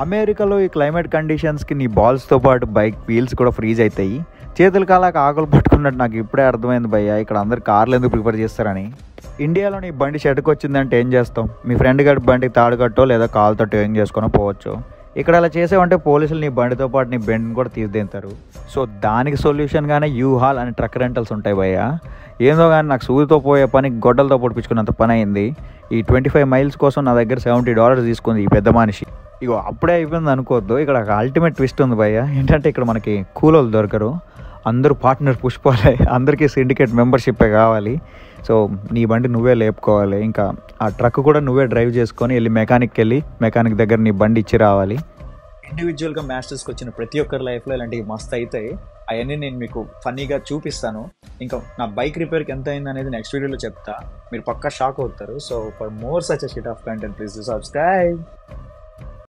అమెరికాలో ఈ క్లైమేట్ కండిషన్స్కి నీ బాల్స్తో పాటు బైక్ వీల్స్ కూడా ఫ్రీజ్ అవుతాయి. చేతులు కాలాక ఆకులు పట్టుకున్నట్టు నాకు ఇప్పుడే అర్థమైంది భయ్య, ఇక్కడ అందరు కార్లు ఎందుకు ప్రిఫర్ చేస్తారని. ఇండియాలో నీ బండి షెడ్కి వచ్చిందంటే ఏం చేస్తాం? మీ ఫ్రెండ్ గడి బండికి తాడు కట్టో లేదా కాలుతో టేయింగ్ చేసుకొని పోవచ్చు. ఇక్కడ అలా చేసావంటే పోలీసులు నీ బండితో పాటు నీ బెండ్ని కూడా తీసిదింతారు. సో దానికి సొల్యూషన్గానే యూహాల్ అనే ట్రక్ రెంటల్స్ ఉంటాయి భయ్య. ఏందో కానీ నాకు సూదితో పోయే పని గొడ్డలతో పొడిపించుకున్నంత పని అయింది. ఈ 25 మైల్స్ కోసం నా దగ్గర $70 తీసుకుంది ఈ పెద్ద మనిషి. ఇగో అప్పుడే అయిపోయింది అనుకోవద్దు, ఇక్కడ ఒక అల్టిమేట్ ట్విస్ట్ ఉంది భయ్య. ఏంటంటే ఇక్కడ మనకి కూలోళ్ళు దొరకరు, అందరూ పార్ట్నర్ పుష్పాలే, అందరికీ సిండికేట్ మెంబర్షిప్పే కావాలి. సో నీ బండి నువ్వే లేపుకోవాలి, ఇంకా ఆ ట్రక్ కూడా నువ్వే డ్రైవ్ చేసుకొని వెళ్ళి మెకానిక్ దగ్గర నీ బండి ఇచ్చి రావాలి. ఇండివిజువల్గా మాస్టర్స్కి వచ్చిన ప్రతి ఒక్కరి లైఫ్లో ఇలాంటివి మస్తు అవుతాయి. అవన్నీ నేను మీకు ఫన్నీగా చూపిస్తాను. ఇంకా నా బైక్ రిపేర్కి ఎంత అయింది అనేది నెక్స్ట్ వీడియోలో చెప్తా, మీరు పక్కా షాక్ అవుతారు. So for more such sheet of content please subscribe.